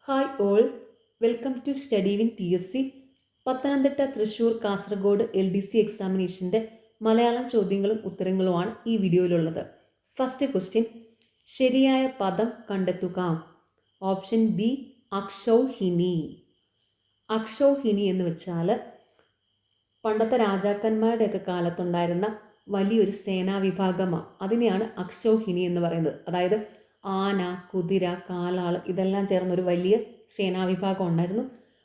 Hi all, welcome to study win PSC. Pathanamthitta, Thrissur, Kasaragod LDC എക്സാമിനേഷൻ്റെ മലയാളം ചോദ്യങ്ങളും ഉത്തരങ്ങളുമാണ് ഈ വീഡിയോയിലുള്ളത്. ഫസ്റ്റ് ക്വസ്റ്റ്യൻ, ശരിയായ പദം കണ്ടെത്തുക. Option B അക്ഷൗഹിണി. അക്ഷൗഹിണി എന്ന് വെച്ചാൽ പണ്ടത്തെ രാജാക്കന്മാരുടെയൊക്കെ കാലത്തുണ്ടായിരുന്ന വലിയൊരു സേനാവിഭാഗമാണ്. അതിനെയാണ് അക്ഷൗഹിണി എന്ന് പറയുന്നത്. അതായത് ആന, കുതിര, കാലാൾ ഇതെല്ലാം ചേർന്നൊരു വലിയ സേനാവിഭാഗം ഉണ്ടായിരുന്നു.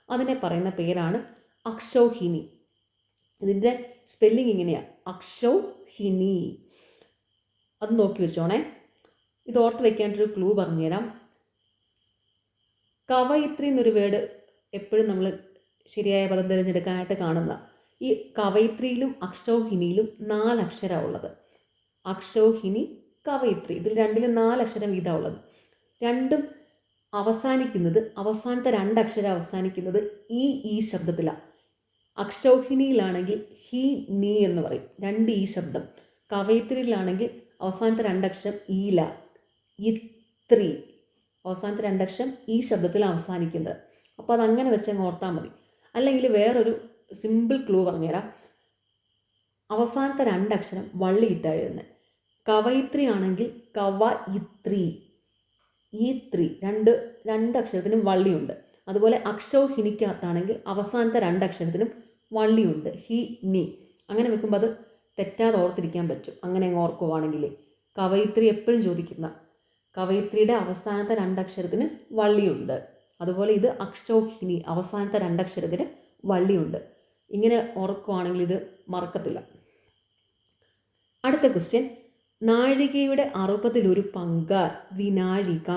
അതിനെ പറയുന്ന പേരാണ് അക്ഷൗഹിണി. ഇതിൻ്റെ സ്പെല്ലിംഗ് ഇങ്ങനെയാണ്, അക്ഷൗഹിണി. അത് നോക്കി വെച്ചോണേ. ഇത് ഓർത്ത് വെക്കാനൊരു ക്ലൂ പറഞ്ഞുതരാം. കവയിത്രി എന്നൊരു വേർഡ് എപ്പോഴും നമ്മൾ ശരിയായ പദം തിരഞ്ഞെടുക്കാനായിട്ട് കാണുന്ന ഈ കവയിത്രിയിലും അക്ഷൗഹിണിയിലും 4 അക്ഷരമാണ് ഉള്ളത്. അക്ഷൗഹിണി, കവയിത്രി, ഇതിൽ രണ്ടിലും 4 അക്ഷരം വീതമാണ് ഉള്ളത്. രണ്ടും അവസാനിക്കുന്നത്, അവസാനത്തെ 2 അക്ഷരം അവസാനിക്കുന്നത് ഈ ശബ്ദത്തിലാണ്. അക്ഷൗഹിണിയിലാണെങ്കിൽ ഹി നീ എന്ന് പറയും, 2 ഈ ശബ്ദം. കവയിത്രിയിലാണെങ്കിൽ അവസാനത്തെ 2 അക്ഷരം ഈല, ഇത്രി, അവസാനത്തെ 2 അക്ഷരം ഈ ശബ്ദത്തിൽ അവസാനിക്കുന്നത്. അപ്പോൾ അതങ്ങനെ വെച്ചങ്ങ് ഓർത്താൽ മതി. അല്ലെങ്കിൽ വേറൊരു സിമ്പിൾ ക്ലൂ പറഞ്ഞുതരാം. അവസാനത്തെ 2 അക്ഷരം വള്ളിയിട്ടാണ് എഴുതുന്നത്. കവയിത്രി ആണെങ്കിൽ കവ ഇത്രി, ഈത്രി, രണ്ട് അക്ഷരത്തിനും വള്ളിയുണ്ട്. അതുപോലെ അക്ഷൗഹിണിക്കകത്താണെങ്കിൽ അവസാനത്തെ 2 അക്ഷരത്തിനും വള്ളിയുണ്ട്, ഹി നി. അങ്ങനെ വെക്കുമ്പോൾ അത് തെറ്റാതെ ഓർത്തിരിക്കാൻ പറ്റും. അങ്ങനെ അങ്ങ് ഓർക്കുവാണെങ്കിൽ കവയിത്രി എപ്പോഴും ചോദിക്കുന്ന കവയിത്രിയുടെ അവസാനത്തെ 2 അക്ഷരത്തിന് വള്ളിയുണ്ട്. അതുപോലെ ഇത് അക്ഷൗഹിണി, അവസാനത്തെ 2 അക്ഷരത്തിന് വള്ളിയുണ്ട്. ഇങ്ങനെ ഓർക്കുവാണെങ്കിൽ ഇത് മറക്കത്തില്ല. അടുത്ത ക്വസ്റ്റ്യൻ, നാഴികയുടെ 60 പങ്ക് വിനാഴിക.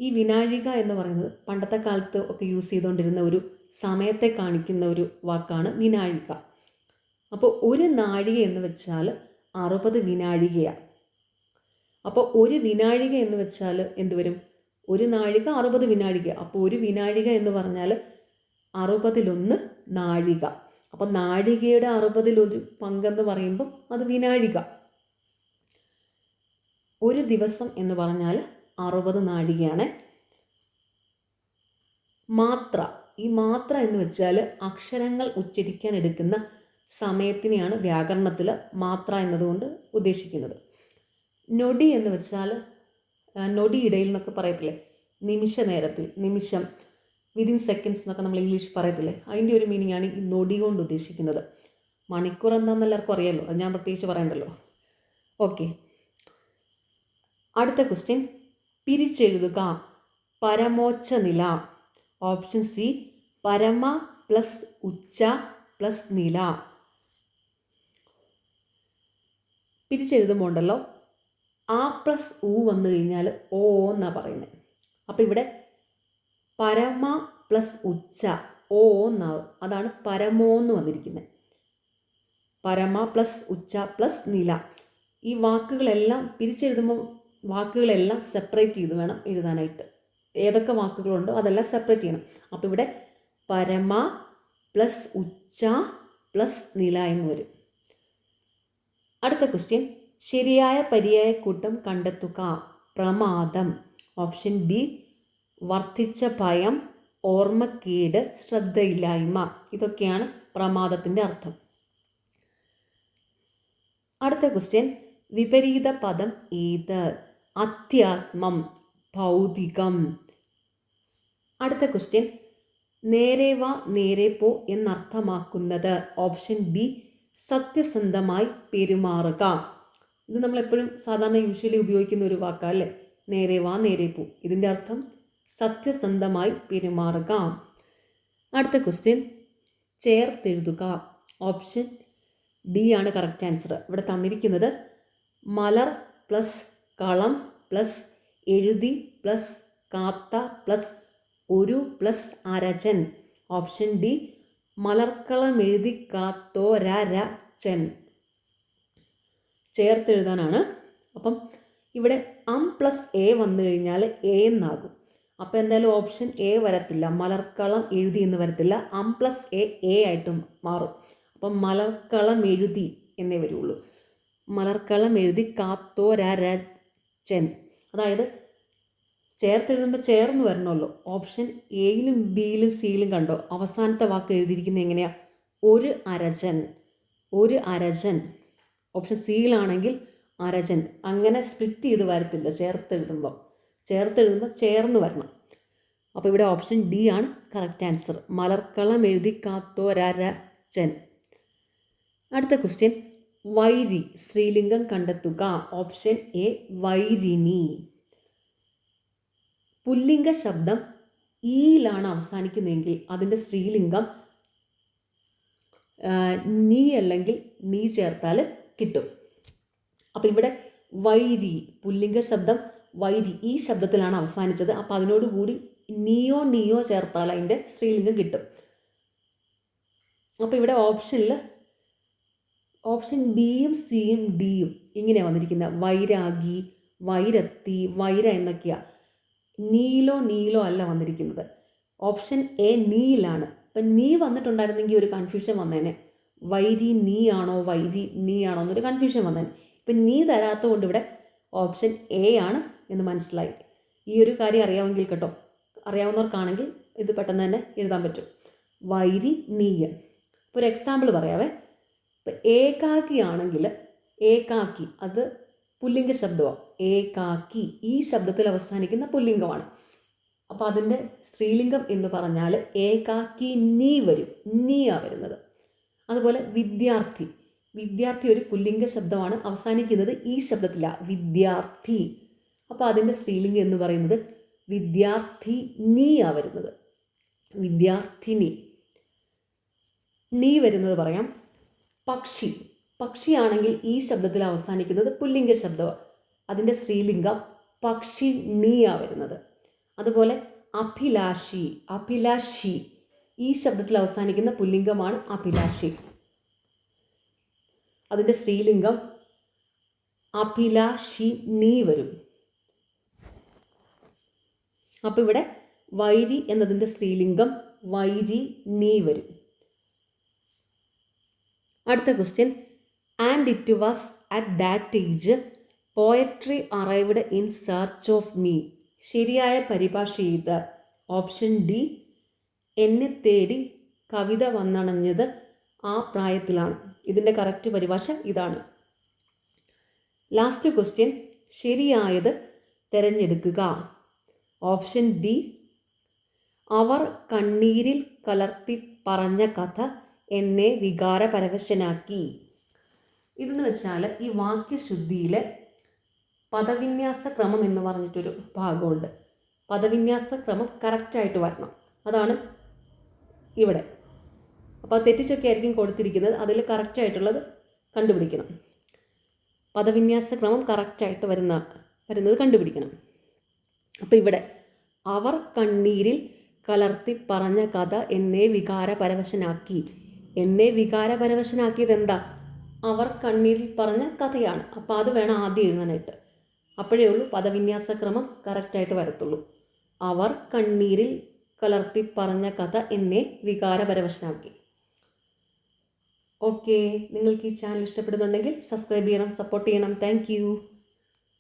ഈ വിനാഴിക എന്ന് പറയുന്നത് പണ്ടത്തെ കാലത്ത് ഒക്കെ യൂസ് ചെയ്തുകൊണ്ടിരുന്ന ഒരു സമയത്തെ കാണിക്കുന്ന ഒരു വാക്കാണ് വിനാഴിക. അപ്പോൾ ഒരു നാഴിക എന്ന് വെച്ചാൽ 60 വിനാഴികയാണ്. അപ്പോൾ ഒരു വിനാഴിക എന്ന് വെച്ചാൽ എന്ത് വരും? ഒരു നാഴിക 60 വിനാഴിക. അപ്പോൾ ഒരു വിനാഴിക എന്ന് പറഞ്ഞാൽ 60 നാഴിക. അപ്പം നാഴികയുടെ 60 പങ്കെന്ന് പറയുമ്പം അത് വിനാഴിക. ഒരു ദിവസം എന്ന് പറഞ്ഞാൽ 60 നാഴികയാണ്. മാത്ര, ഈ മാത്ര എന്ന് വെച്ചാൽ അക്ഷരങ്ങൾ ഉച്ചരിക്കാൻ എടുക്കുന്ന സമയത്തിനെയാണ് വ്യാകരണത്തിൽ മാത്ര എന്നതുകൊണ്ട് ഉദ്ദേശിക്കുന്നത്. നൊടി എന്ന് വെച്ചാൽ നൊടിയിടയിൽ എന്നൊക്കെ പറയത്തില്ലേ, നിമിഷ നേരത്തിൽ, നിമിഷം, വിതിൻ സെക്കൻഡ്സ് എന്നൊക്കെ നമ്മൾ ഇംഗ്ലീഷ് പറയത്തില്ലേ, അതിൻ്റെ ഒരു മീനിങ് ആണ് ഈ നൊടി കൊണ്ട് ഉദ്ദേശിക്കുന്നത്. മണിക്കൂർ എന്താണെന്ന് എല്ലാവർക്കും അറിയാമല്ലോ, അത് ഞാൻ പ്രത്യേകിച്ച് പറയണ്ടല്ലോ. ഓക്കെ, അടുത്ത ക്വസ്റ്റ്യൻ, പിരിച്ചെഴുതുക. പരമോച്ച നില. ഓപ്ഷൻ സി പരമ പ്ലസ് ഉച്ച പ്ലസ് നില. പിരിച്ചെഴുതുമ്പോൾ ഉണ്ടല്ലോ, ആ പ്ലസ് ഉ വന്നു കഴിഞ്ഞാൽ ഓ എന്നാണ് പറയുന്നത്. അപ്പോൾ ഇവിടെ പരമ പ്ലസ് ഉച്ച ഓ എന്നാവും. അതാണ് പരമോന്ന് വന്നിരിക്കുന്നത്. പരമ പ്ലസ് ഉച്ച പ്ലസ് നില. ഈ വാക്കുകളെല്ലാം പിരിച്ചെഴുതുമ്പോൾ വാക്കുകളെല്ലാം സെപ്പറേറ്റ് ചെയ്ത് വേണം എഴുതാനായിട്ട്. ഏതൊക്കെ വാക്കുകളുണ്ടോ അതെല്ലാം സെപ്പറേറ്റ് ചെയ്യണം. അപ്പോൾ ഇവിടെ പരമ പ്ലസ് ഉച്ച പ്ലസ് നില എന്ന് വരും. അടുത്ത ക്വസ്റ്റ്യൻ, ശരിയായ പര്യായക്കൂട്ടം കണ്ടെത്തുക. പ്രമാദം. ഓപ്ഷൻ ബി വർദ്ധിച്ച ഭയം, ഓർമ്മക്കേട്, ശ്രദ്ധയില്ലായ്മ. ഇതൊക്കെയാണ് പ്രമാദത്തിൻ്റെ അർത്ഥം. അടുത്ത ക്വസ്റ്റ്യൻ, വിപരീത പദം ഏത്? അധ്യാത്മം, ഭൗതികം. അടുത്ത ക്വസ്റ്റ്യൻ, നേരെ വാ നേരെ പോ എന്നർത്ഥമാക്കുന്നത്. ഓപ്ഷൻ ബി സത്യസന്ധമായി പെരുമാറുക. ഇത് നമ്മളെപ്പോഴും സാധാരണ യൂഷ്വലി ഉപയോഗിക്കുന്ന ഒരു വാക്കല്ലേ, നേരെ വാ നേരെ പോ. ഇതിൻ്റെ അർത്ഥം സത്യസന്ധമായി പെരുമാറുക. അടുത്ത ക്വസ്റ്റ്യൻ, ചേർത്തെഴുതുക. ഓപ്ഷൻ ഡി ആണ് കറക്റ്റ് ആൻസർ. ഇവിടെ തന്നിരിക്കുന്നത് മലർ പ്ലസ് കളം പ്ലസ് എഴുതി പ്ലസ് കാത്ത പ്ലസ് ഒരു പ്ലസ് അരചൻ. ഓപ്ഷൻ ഡി മലർക്കളം എഴുതി കാത്തോരചൻ. ചേർത്തെഴുതാനാണ്. അപ്പം ഇവിടെ പ്ലസ് എ വന്നു കഴിഞ്ഞാൽ എ എന്നാകും. അപ്പോൾ എന്തായാലും ഓപ്ഷൻ എ വരത്തില്ല, മലർക്കളം എഴുതി എന്ന് വരത്തില്ല. പ്ലസ് എ ആയിട്ടും മാറും. അപ്പം മലർക്കളം എഴുതി എന്നേ വരുള്ളൂ. മലർക്കളം എഴുതി കാത്തോരചൻ. അതായത് ചേർത്തെഴുതുമ്പോൾ ചേർന്ന് വരണമല്ലോ. ഓപ്ഷൻ എയിലും ബിയിലും സിയിലും കണ്ടോ അവസാനത്തെ വാക്ക് എഴുതിയിരിക്കുന്നത് എങ്ങനെയാണ്? ഒരു അരജൻ, ഒരു അരജൻ. ഓപ്ഷൻ സിയിലാണെങ്കിൽ അരജൻ. അങ്ങനെ സ്പ്ലിറ്റ് ചെയ്ത് വരത്തില്ല ചേർത്തെഴുതുമ്പോൾ ചേർന്ന് വരണം. അപ്പോൾ ഇവിടെ ഓപ്ഷൻ ഡി ആണ് കറക്റ്റ് ആൻസർ. മലർക്കളം എഴുതി കാത്തോരരജൻ. അടുത്ത ക്വസ്റ്റ്യൻ, വൈരി സ്ത്രീലിംഗം കണ്ടെത്തുക. Option A വൈരിണി. പുല്ലിംഗ ശബ്ദം ഈയിലാണ് അവസാനിക്കുന്നതെങ്കിൽ അതിൻ്റെ സ്ത്രീലിംഗം നീ അല്ലെങ്കിൽ നീ ചേർത്താൽ കിട്ടും. അപ്പോൾ ഇവിടെ വൈരി, പുല്ലിംഗ ശബ്ദം വൈരി ഈ ശബ്ദത്തിലാണ് അവസാനിച്ചത്. അപ്പോൾ അതിനോടുകൂടി നീയോ ചേർത്താൽ അതിൻ്റെ സ്ത്രീലിംഗം കിട്ടും. അപ്പോൾ ഇവിടെ ഓപ്ഷൻ ബിയും സിയും ഡിയും ഇങ്ങനെ വന്നിരിക്കുന്നത്. വൈരാഗി, വൈരത്തി, വൈര എന്നൊക്കെയാണ്. നീലോ അല്ല വന്നിരിക്കുന്നത്. ഓപ്ഷൻ എ നീയിലാണ്. അപ്പം നീ വന്നിട്ടുണ്ടായിരുന്നെങ്കിൽ ഒരു കൺഫ്യൂഷൻ വന്നേനെ. വൈരി നീ ആണോ വൈരി നീ ആണോ എന്നൊരു കൺഫ്യൂഷൻ വന്നേനെ. ഇപ്പം നീ തരാത്തത് കൊണ്ട് ഇവിടെ ഓപ്ഷൻ എ ആണ് എന്ന് മനസ്സിലായി. ഈ ഒരു കാര്യം അറിയാമെങ്കിൽ കേട്ടോ, അറിയാവുന്നവർക്കാണെങ്കിൽ ഇത് പെട്ടെന്ന് തന്നെ എഴുതാൻ പറ്റും. വൈരി നീയ. ഇപ്പോൾ ഒരു എക്സാമ്പിൾ പറയാവേ. ഇപ്പം ഏകാക്കി ആണെങ്കിൽ ഏകാക്കി അത് പുല്ലിംഗ ശബ്ദമാണ്. ഏകാക്കി ഈ ശബ്ദത്തിൽ അവസാനിക്കുന്ന പുല്ലിംഗമാണ്. അപ്പോൾ അതിൻ്റെ സ്ത്രീലിംഗം എന്ന് പറഞ്ഞാൽ ഏകാക്കി നീ വരും, നീയാണ് വരുന്നത്. അതുപോലെ വിദ്യാർത്ഥി, വിദ്യാർത്ഥി ഒരു പുല്ലിംഗ ശബ്ദമാണ്, അവസാനിക്കുന്നത് ഈ ശബ്ദത്തിലാണ്, വിദ്യാർത്ഥി. അപ്പോൾ അതിൻ്റെ സ്ത്രീലിംഗം എന്ന് പറയുന്നത് വിദ്യാർത്ഥിനിയാണ് വരുന്നത്, വിദ്യാർത്ഥിനി. നീ വരുന്നത് പറയാം. പക്ഷി, പക്ഷിയാണെങ്കിൽ ഈ ശബ്ദത്തിൽ അവസാനിക്കുന്നത് പുല്ലിംഗ ശബ്ദമാണ്, അതിൻ്റെ സ്ത്രീലിംഗം പക്ഷിനിയാണ് വരുന്നത്. അതുപോലെ അഭിലാഷി, അഭിലാഷി ഈ ശബ്ദത്തിൽ അവസാനിക്കുന്ന പുല്ലിംഗമാണ് അഭിലാഷി, അതിൻ്റെ സ്ത്രീലിംഗം അഭിലാഷിനി വരും. അപ്പോൾ ഇവിടെ വൈരി എന്നതിൻ്റെ സ്ത്രീലിംഗം വൈരിനി വരും. അടുത്ത question, and it was at that age poetry arrived in search of me. ശരിയായ പരിഭാഷ ചെയ്ത ഓപ്ഷൻ ഡി, എന്നെ തേടി കവിത വന്നണഞ്ഞത് ആ പ്രായത്തിലാണ്. ഇതിൻ്റെ കറക്റ്റ് പരിഭാഷ ഇതാണ്. ലാസ്റ്റ് ക്വസ്റ്റ്യൻ, ശരിയായത് തിരഞ്ഞെടുക്കുക. ഓപ്ഷൻ ഡി, അവർ കണ്ണീരിൽ കലർത്തി പറഞ്ഞ കഥ എന്നെ വികാരപരവശനാക്കി. ഇതെന്ന് വെച്ചാൽ ഈ വാക്യശുദ്ധിയിലെ പദവിന്യാസ ക്രമം എന്ന് പറഞ്ഞിട്ടൊരു ഭാഗമുണ്ട്. പദവിന്യാസ ക്രമം കറക്റ്റായിട്ട് വരണം, അതാണ് ഇവിടെ. അപ്പോൾ തെറ്റിച്ചൊക്കെ ആയിരിക്കും കൊടുത്തിരിക്കുന്നത്, അതിൽ കറക്റ്റായിട്ടുള്ളത് കണ്ടുപിടിക്കണം. പദവിന്യാസ ക്രമം കറക്റ്റായിട്ട് വരുന്നത് കണ്ടുപിടിക്കണം. അപ്പോൾ ഇവിടെ അവർ കണ്ണീരിൽ കലർത്തി പറഞ്ഞ കഥ എന്നെ വികാരപരവശനാക്കി. എന്നെ വികാരപരവശനാക്കിയത് എന്താ? അവർ കണ്ണീരിൽ പറഞ്ഞ കഥയാണ്. അപ്പോൾ അത് വേണം ആദ്യം എഴുതാനായിട്ട്. അപ്പോഴേ ഉള്ളൂ പദവിന്യാസക്രമം കറക്റ്റായിട്ട് വരത്തുള്ളൂ. അവർ കണ്ണീരിൽ കലർത്തി പറഞ്ഞ കഥ എന്നെ വികാരപരവശനാക്കി. ഓക്കെ, നിങ്ങൾക്ക് ഈ ചാനൽ ഇഷ്ടപ്പെടുന്നുണ്ടെങ്കിൽ സബ്സ്ക്രൈബ് ചെയ്യണം, സപ്പോർട്ട് ചെയ്യണം. താങ്ക്